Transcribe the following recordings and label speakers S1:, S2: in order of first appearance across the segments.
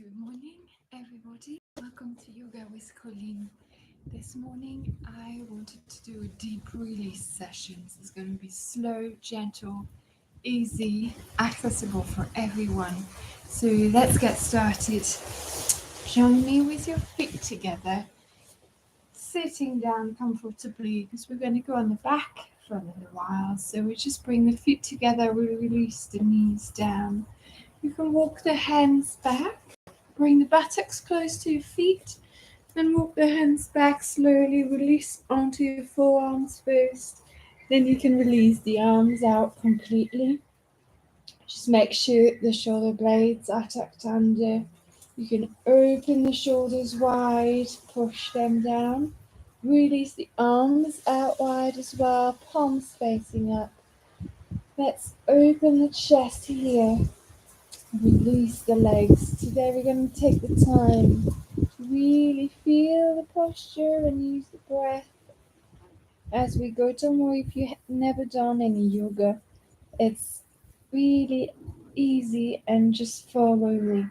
S1: Good morning, everybody. Welcome to Yoga with Coline. This morning, I wanted to do a deep release session. It's going to be slow, gentle, easy, accessible for everyone. So let's get started. Join me with your feet together, sitting down comfortably because we're going to go on the back for a little while. So we just bring the feet together, we release the knees down. You can walk the hands back. Bring the buttocks close to your feet and walk the hands back slowly. Release onto your forearms first. Then you can release the arms out completely. Just make sure the shoulder blades are tucked under. You can open the shoulders wide, push them down. Release the arms out wide as well, palms facing up. Let's open the chest here. Release the legs. Today we're going to take the time to really feel the posture and use the breath as we go. Don't worry if you've never done any yoga. It's really easy and just follow me.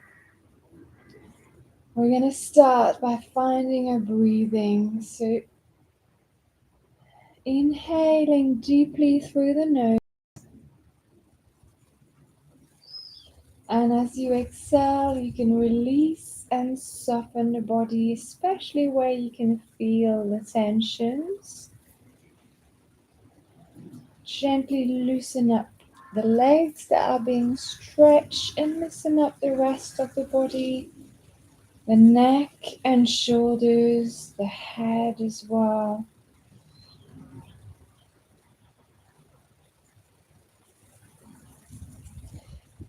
S1: We're going to start by finding our breathing. So inhaling deeply through the nose. And as you exhale, you can release and soften the body, especially where you can feel the tensions. Gently loosen up the legs that are being stretched and loosen up the rest of the body, the neck and shoulders, the head as well.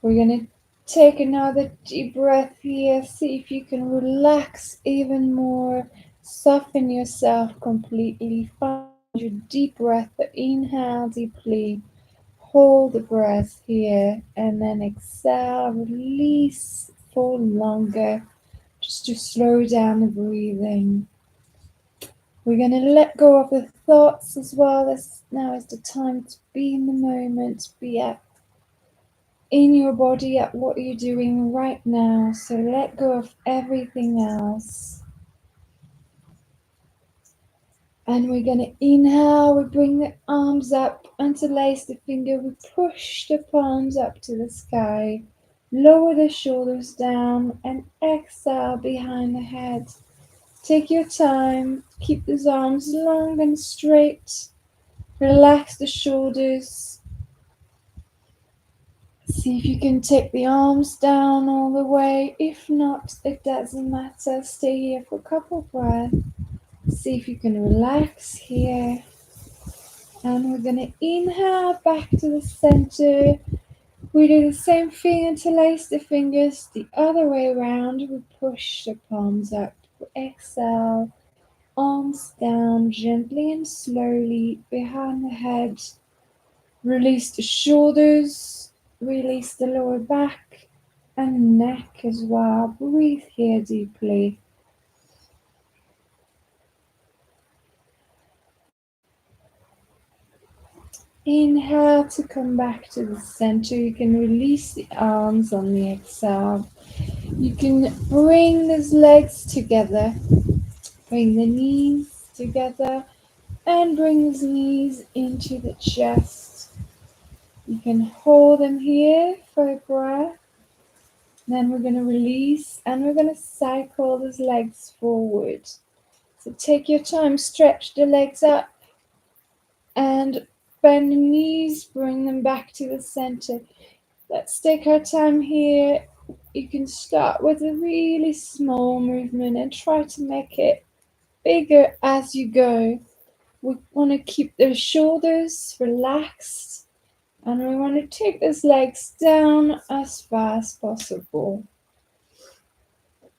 S1: We're going to take another deep breath here. See if you can relax even more. Soften yourself completely. Find your deep breath. Inhale deeply. Hold the breath here. And then exhale. Release for longer. Just to slow down the breathing. We're going to let go of the thoughts as well. Now is the time to be in the moment. Be in your body at what you're doing right now. So let go of everything else. And we're going to inhale. We bring the arms up, interlace the finger. We push the palms up to the sky. Lower the shoulders down and exhale behind the head. Take your time. Keep those arms long and straight. Relax the shoulders. See if you can take the arms down all the way. If not, it doesn't matter. Stay here for a couple of breaths. See if you can relax here. And we're going to inhale back to the center. We do the same thing, interlace the fingers the other way around. We push the palms up. Exhale. Arms down gently and slowly behind the head. Release the shoulders. Release the lower back and neck as well. Breathe here deeply. Inhale to come back to the center. You can release the arms on the exhale. You can bring those legs together. Bring the knees together and bring those knees into the chest. You can hold them here for a breath. Then we're going to release and we're going to cycle those legs forward. So take your time, stretch the legs up and bend the knees, bring them back to the center. Let's take our time here. You can start with a really small movement and try to make it bigger as you go. We want to keep the shoulders relaxed. And we want to take those legs down as far as possible.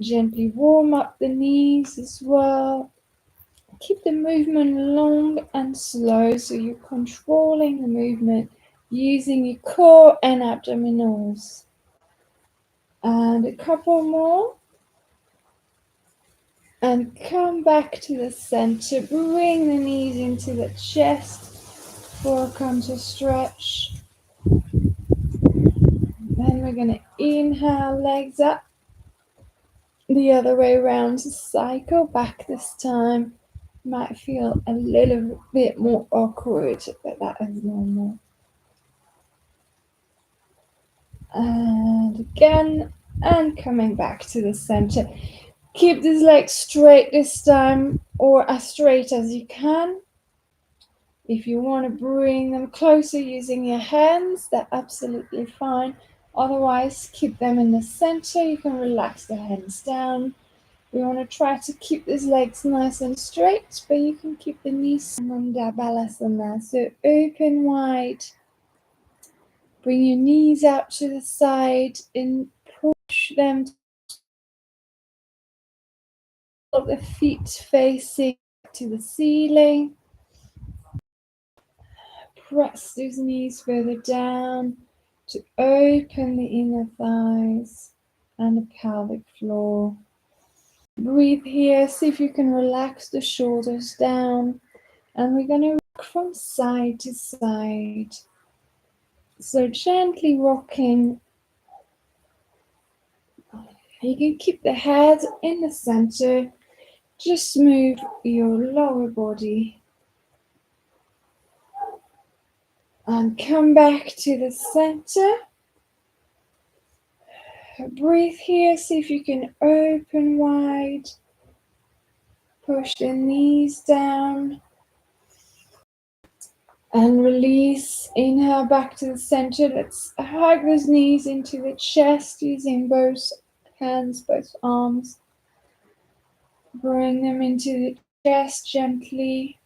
S1: Gently warm up the knees as well. Keep the movement long and slow so you're controlling the movement using your core and abdominals. And a couple more. And come back to the center. Bring the knees into the chest for a counter stretch. Then we're going to inhale, legs up. the other way around to cycle back this time. Might feel a little bit more awkward, but that is normal. And again, and coming back to the center. Keep these legs straight this time, or as straight as you can. If you want to bring them closer using your hands, that's absolutely fine. Otherwise, keep them in the center. You can relax the hands down. We want to try to keep these legs nice and straight, but you can keep the knees on the balasana. So open wide. Bring your knees out to the side and push them to the feet facing to the ceiling. Press those knees further down to open the inner thighs and the pelvic floor. Breathe here, see if you can relax the shoulders down, and we're going to rock from side to side. So gently rocking. You can keep the head in the center, just move your lower body and come back to the center. Breathe here, see if you can open wide. Push the knees down. And release. Inhale back to the center. Let's hug those knees into the chest using both hands, both arms. Bring them into the chest gently.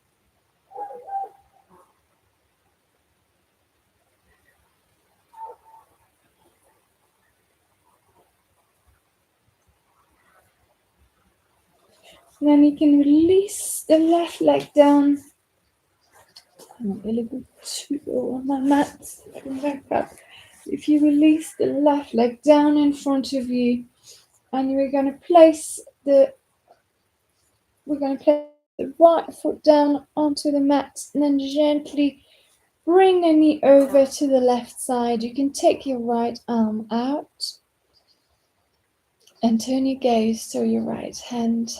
S1: Then you can release the left leg down. I'm a little bit too low on my mat. Come back up. If you release the left leg down in front of you, and we're going to place the right foot down onto the mat, and then gently bring the knee over to the left side. You can take your right arm out and turn your gaze to your right hand.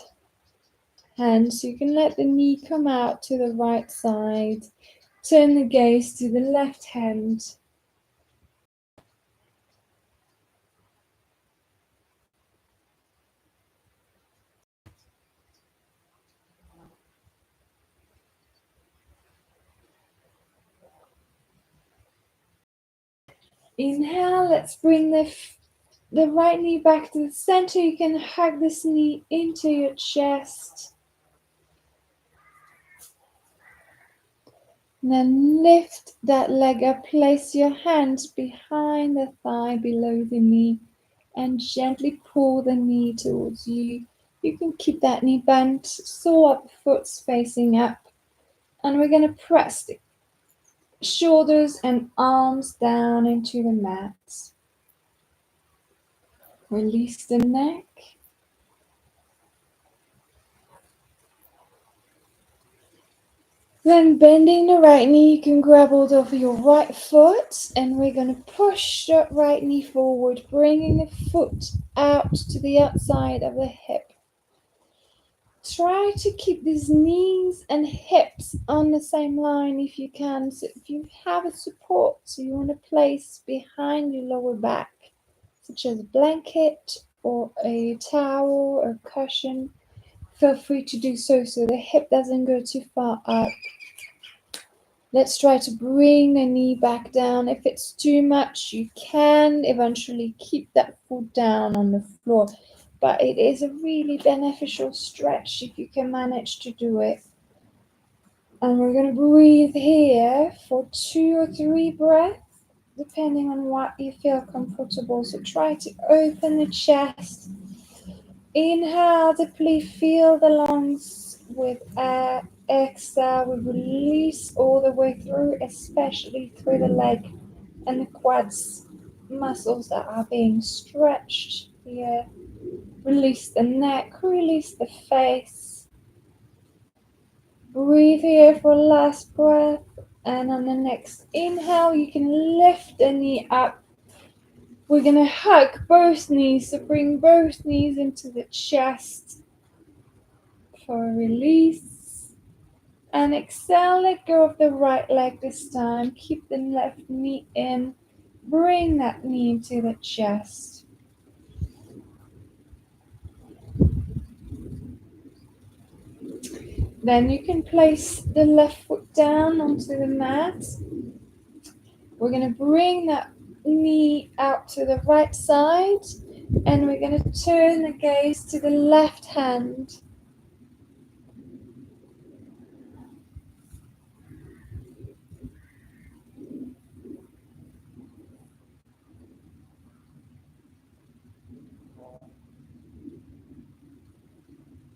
S1: So you can let the knee come out to the right side. Turn the gaze to the left hand. Inhale, let's bring the right knee back to the center. You can hug this knee into your chest. And then lift that leg up. Place your hands behind the thigh below the knee and gently pull the knee towards you. You can keep that knee bent so the foot's facing up. And we're going to press the shoulders and arms down into the mat. Release the neck. Then bending the right knee, you can grab hold of your right foot and we're going to push that right knee forward, bringing the foot out to the outside of the hip. Try to keep these knees and hips on the same line if you can. So if you have a support, so you want to place behind your lower back, such as a blanket or a towel or a cushion, feel free to do so the hip doesn't go too far up. Let's try to bring the knee back down. If it's too much, you can eventually keep that foot down on the floor. But it is a really beneficial stretch if you can manage to do it. And we're going to breathe here for 2 or 3 breaths, depending on what you feel comfortable. So try to open the chest. Inhale, deeply feel the lungs with air. Exhale, we release all the way through, especially through the leg and the quads muscles that are being stretched here. Release the neck, release the face. Breathe here for last breath. And on the next inhale, you can lift the knee up We're going to hug both knees, so bring both knees into the chest for a release. And exhale, let go of the right leg this time. Keep the left knee in. Bring that knee into the chest. Then you can place the left foot down onto the mat. We're going to bring that knee out to the right side, and we're going to turn the gaze to the left hand.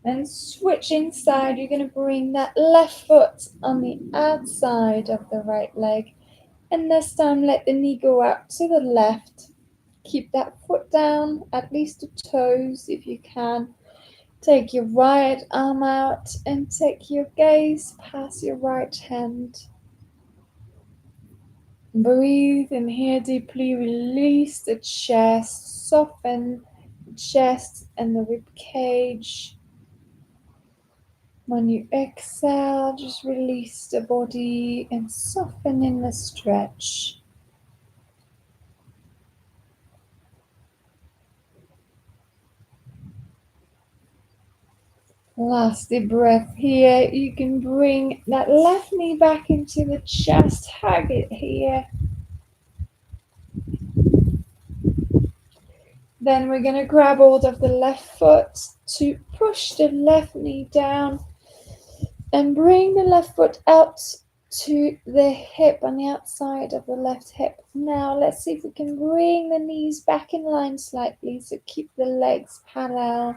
S1: Then switching side, you're going to bring that left foot on the outside of the right leg. And this time, let the knee go out to the left. Keep that foot down, at least the toes if you can. Take your right arm out and take your gaze past your right hand. Breathe in here deeply, release the chest, soften the chest and the rib cage. When you exhale, just release the body and soften in the stretch. Last deep breath here. You can bring that left knee back into the chest, hug it here. Then we're going to grab hold of the left foot to push the left knee down and bring the left foot out to the hip on the outside of the left hip. Now let's see if we can bring the knees back in line slightly. So keep the legs parallel,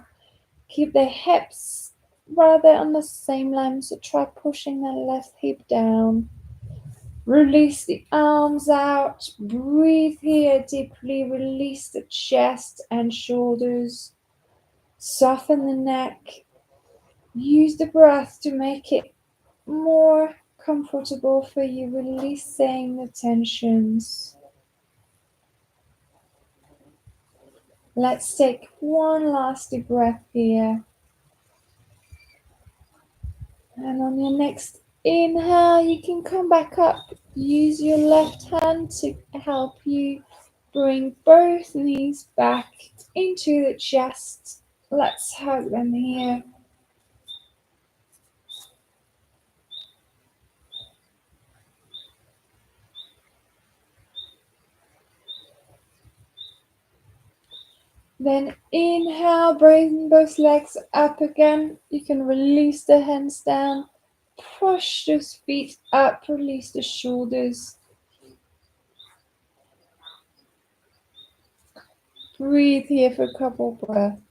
S1: keep the hips rather on the same line. So try pushing the left hip down. Release the arms out. Breathe here deeply. Release the chest and shoulders. Soften the neck. Use the breath to make it more comfortable for you, releasing the tensions. Let's take one last deep breath here. And on your next inhale, you can come back up. Use your left hand to help you bring both knees back into the chest. Let's hug them here. Then inhale, bring both legs up again. You can release the hands down. Push those feet up, release the shoulders. Breathe here for a couple breaths.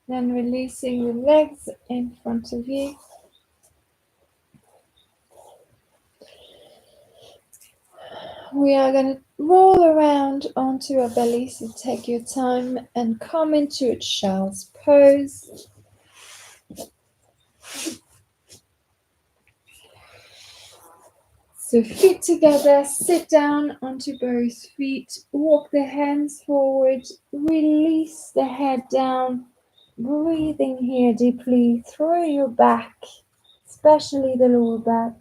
S1: Then releasing the legs in front of you. We are going to roll around onto our belly, so take your time and come into a child's pose. So feet together, sit down onto both feet, walk the hands forward, release the head down, breathing here deeply through your back, especially the lower back.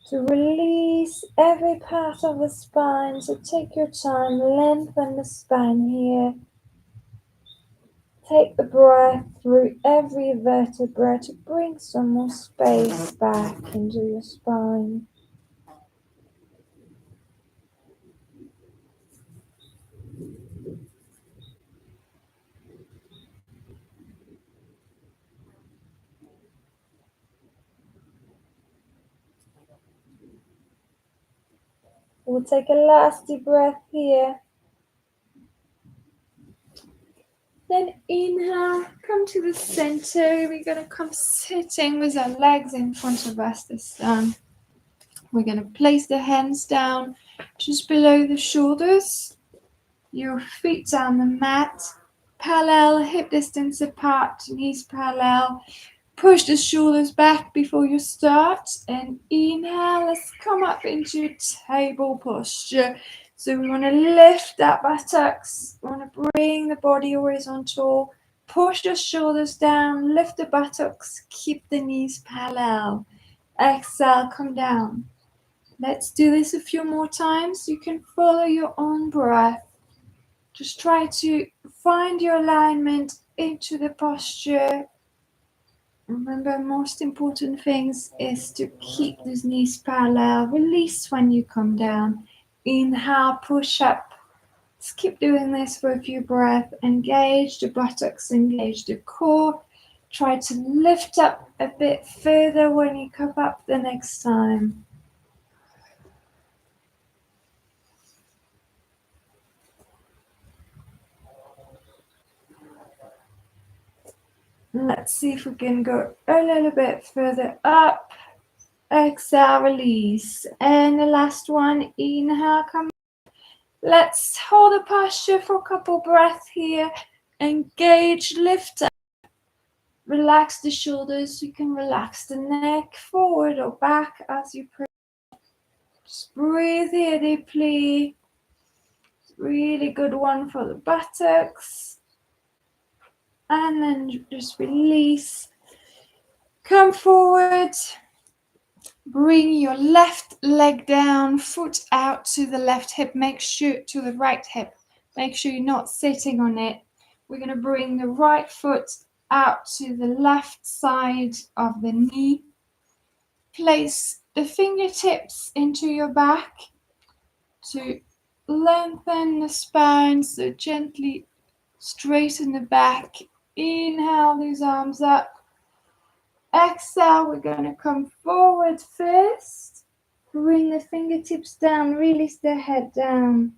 S1: To release every part of the spine, so take your time, lengthen the spine here. Take the breath through every vertebra to bring some more space back into your spine. We'll take a last deep breath here. Then inhale, come to the center. We're going to come sitting with our legs in front of us this time. We're going to place the hands down just below the shoulders. your feet down the mat, parallel, hip distance apart, knees parallel. Push the shoulders back before you start, and inhale. Let's come up into table posture. So we want to lift that buttocks. We want to bring the body horizontal. Push the shoulders down. Lift the buttocks. Keep the knees parallel. Exhale, come down. Let's do this a few more times. You can follow your own breath. Just try to find your alignment into the posture. Remember, most important things is to keep those knees parallel. Release when you come down. Inhale, push up. Just keep doing this for a few breaths. Engage the buttocks, engage the core. Try to lift up a bit further when you come up the next time. Let's see if we can go a little bit further up. Exhale, release. And the last one, inhale, come. Let's hold the posture for a couple breaths here. Engage, lift up. Relax the shoulders. You can relax the neck forward or back as you breathe. Just breathe here deeply. Really good one for the buttocks. And then just release. Come forward. Bring your left leg down, foot out to the left hip. Make sure to the right hip. Make sure you're not sitting on it. We're going to bring the right foot out to the left side of the knee. Place the fingertips into your back to lengthen the spine, so gently straighten the back. Inhale these arms up. Exhale, we're going to come forward first. Bring the fingertips down, release the head down.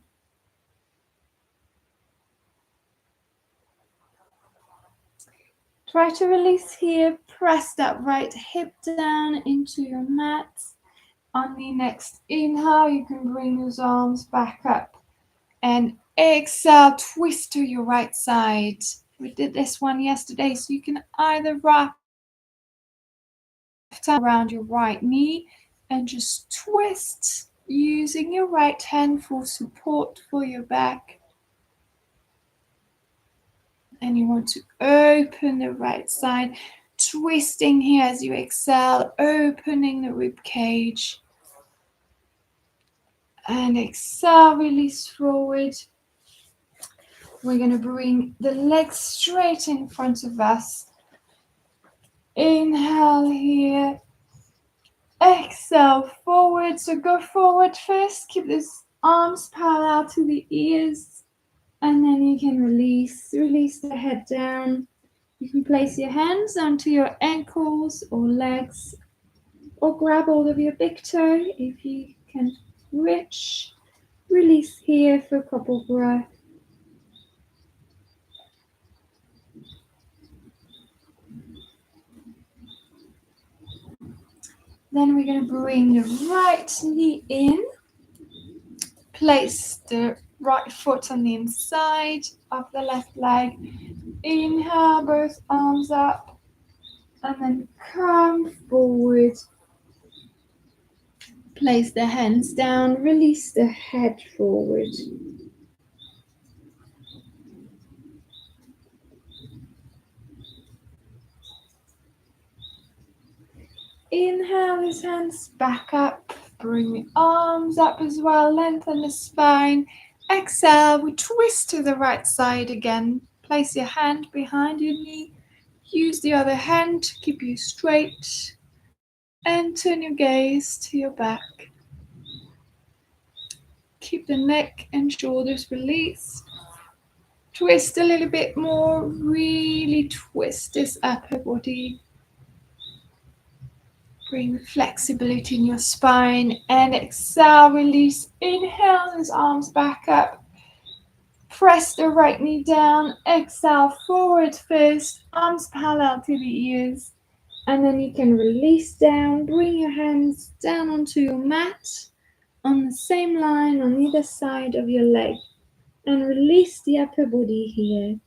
S1: Try to release here. Press that right hip down into your mat. On the next inhale, you can bring those arms back up. And exhale, twist to your right side. We did this one yesterday, so you can either wrap around your right knee and just twist using your right hand for support for your back. And you want to open the right side, twisting here as you exhale, opening the rib cage. And exhale, release forward. We're going to bring the legs straight in front of us. Inhale here. Exhale, forward. So go forward first. Keep those arms parallel to the ears. And then you can release the head down. You can place your hands onto your ankles or legs, or grab hold of your big toe if you can reach. Release here for a couple breaths. Then we're going to bring the right knee in. Place the right foot on the inside of the left leg. Inhale, both arms up. And then come forward. Place the hands down. Release the head forward. Inhale, his hands back up. Bring the arms up as well. Lengthen the spine. Exhale, we twist to the right side again. Place your hand behind your knee. Use the other hand to keep you straight. And turn your gaze to your back. Keep the neck and shoulders released. Twist a little bit more. Really twist this upper body. Bring flexibility in your spine and exhale, release. Inhale, those arms back up. Press the right knee down. Exhale, forward first. Arms parallel to the ears. And then you can release down. Bring your hands down onto your mat on the same line on either side of your leg. and release the upper body here.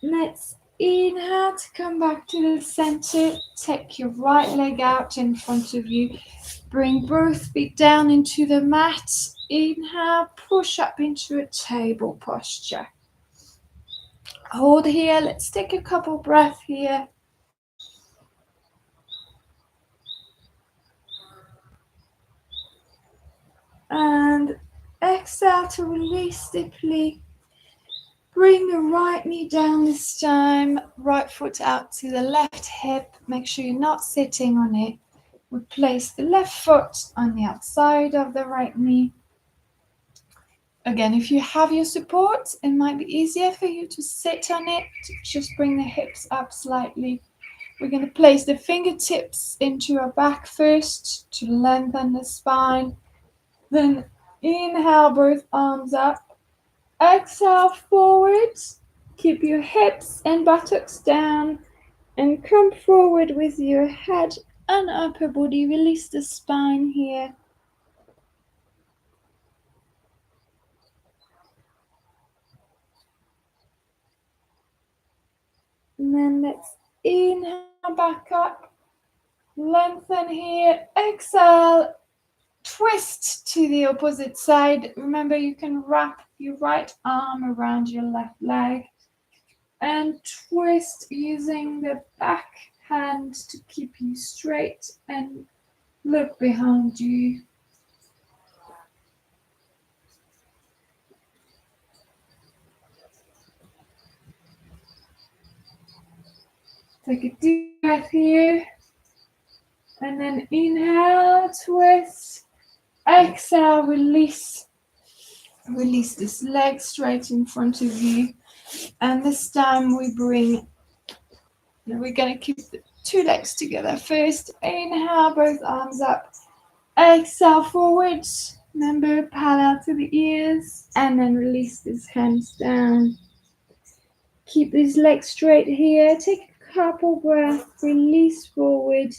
S1: Let's inhale to come back to the center. Take your right leg out in front of you. Bring both feet down into the mat. Inhale, push up into a table posture. Hold here. Let's take a couple breaths here. And exhale to release deeply. Bring the right knee down this time. Right foot out to the left hip. Make sure you're not sitting on it. We place the left foot on the outside of the right knee. Again, if you have your support, it might be easier for you to sit on it. Just bring the hips up slightly. We're going to place the fingertips into our back first to lengthen the spine. Then inhale, both arms up. Exhale, forward. Keep your hips and buttocks down. And come forward with your head and upper body. Release the spine here. And then let's inhale back up. Lengthen here. Exhale. Twist to the opposite side. Remember, you can wrap your right arm around your left leg. And twist using the back hand to keep you straight and look behind you. Take a deep breath here. And then inhale, twist. Exhale, release. Release this leg straight in front of you. And this time we're going to keep the two legs together. First, inhale, both arms up. Exhale, forward. Remember, parallel to the ears. And then release these hands down. Keep these legs straight here. Take a couple breaths. Release forward.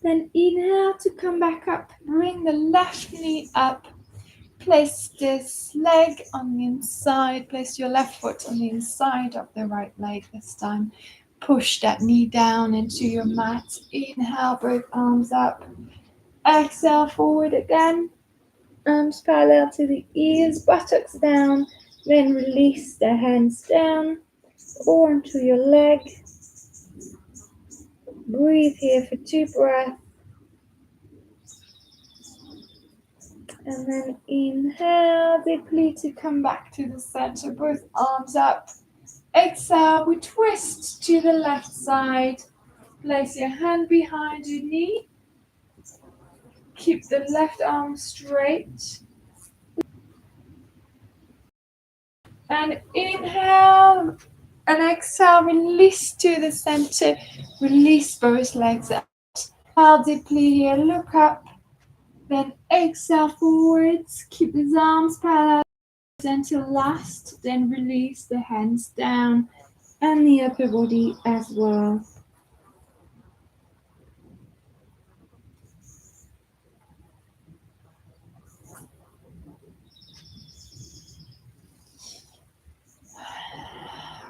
S1: Then inhale to come back up. Bring the left knee up. Place this leg on the inside. Place your left foot on the inside of the right leg this time. Push that knee down into your mat. Inhale, both arms up. Exhale, forward again. Arms parallel to the ears, buttocks down. Then release the hands down or onto your leg. Breathe here for 2 breaths. And then inhale deeply to come back to the center. Both arms up. Exhale, we twist to the left side. Place your hand behind your knee. Keep the left arm straight. And inhale and exhale, release to the center. Release both legs out. Inhale deeply here, look up. Then exhale forwards. Keep the arms parallel until last. Then release the hands down and the upper body as well.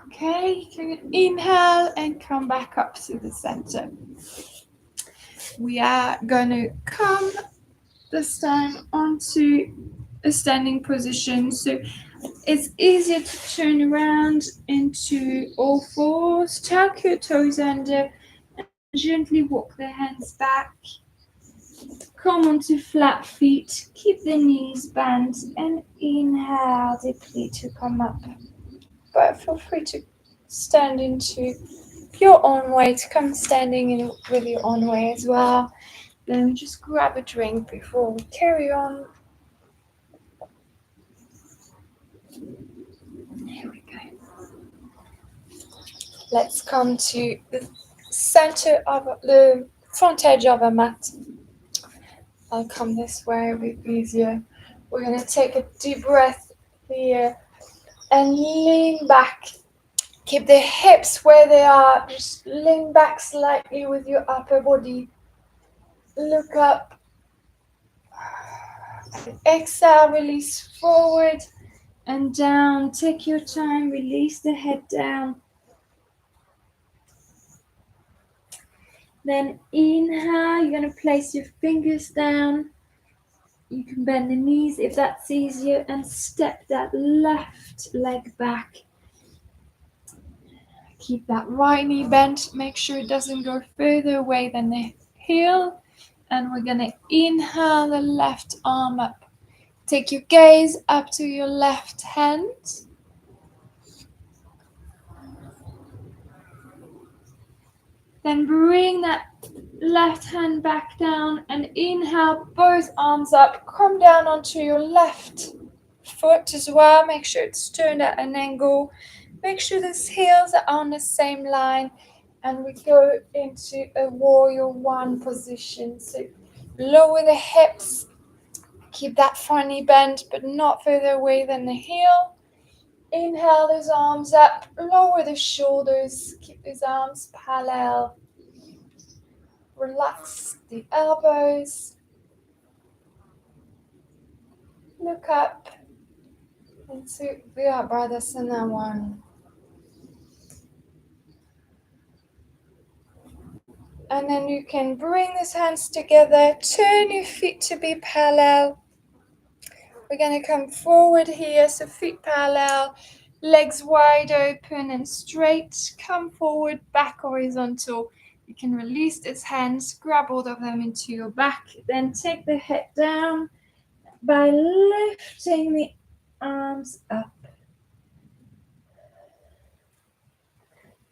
S1: Okay, you can inhale and come back up to the center. We are going to come this time onto a standing position. So it's easier to turn around into all fours. Tuck your toes under and gently walk the hands back. Come onto flat feet. Keep the knees bent and inhale deeply to come up. But feel free to stand into your own way, to come standing in with your own way as well. Then just grab a drink before we carry on. Here we go. Let's come to the center of the front edge of our mat. I'll come this way a bit easier. We're going to take a deep breath here and lean back. Keep the hips where they are. Just lean back slightly with your upper body. Look up. Exhale, release forward and down. Take your time, release the head down. Then inhale, you're going to place your fingers down. You can bend the knees if that's easier and step that left leg back. Keep that right knee bent. Make sure it doesn't go further away than the heel. And we're going to inhale the left arm up. Take your gaze up to your left hand. Then bring that left hand back down and inhale, both arms up. Come down onto your left foot as well. Make sure it's turned at an angle. Make sure the heels are on the same line. And we go into a warrior one position. So lower the hips. Keep that front knee bent, but not further away than the heel. Inhale those arms up. Lower the shoulders. Keep those arms parallel. Relax the elbows. Look up into Virabhadasana 1. And then you can bring these hands together. Turn your feet to be parallel. We're going to come forward here. So feet parallel, legs wide open and straight. Come forward, back horizontal. You can release these hands, grab all of them into your back. Then take the head down by lifting the arms up.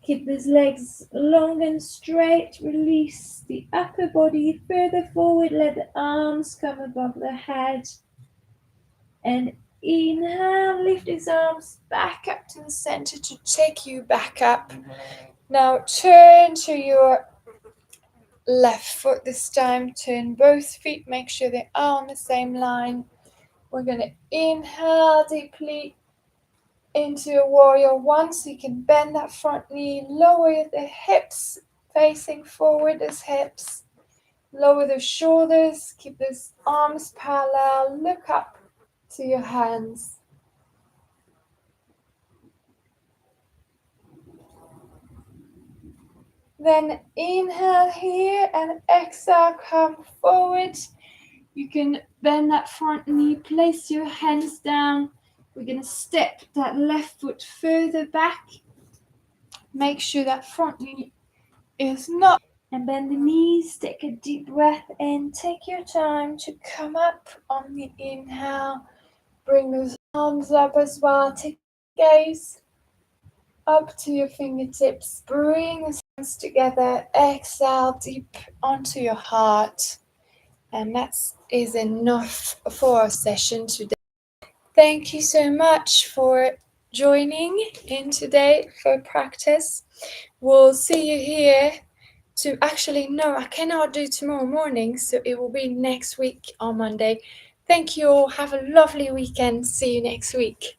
S1: Keep these legs long and straight. Release the upper body further forward. Let the arms come above the head. And inhale, lift these arms back up to the center to take you back up. Now turn to your left foot this time. Turn both feet. Make sure they are on the same line. We're going to inhale deeply into a warrior one, so you can bend that front knee, lower the hips, facing forward as hips, lower the shoulders, keep those arms parallel, look up to your hands. Then inhale here and exhale, come forward. You can bend that front knee, place your hands down. We're going to step that left foot further back. Make sure that front knee is not. And bend the knees, take a deep breath in. Take your time to come up on the inhale. Bring those arms up as well. Take gaze up to your fingertips. Bring the hands together. Exhale deep onto your heart. And that is enough for our session today. Thank you so much for joining in today for practice. We'll see you here I cannot do tomorrow morning, so it will be next week on Monday. Thank you all. Have a lovely weekend. See you next week.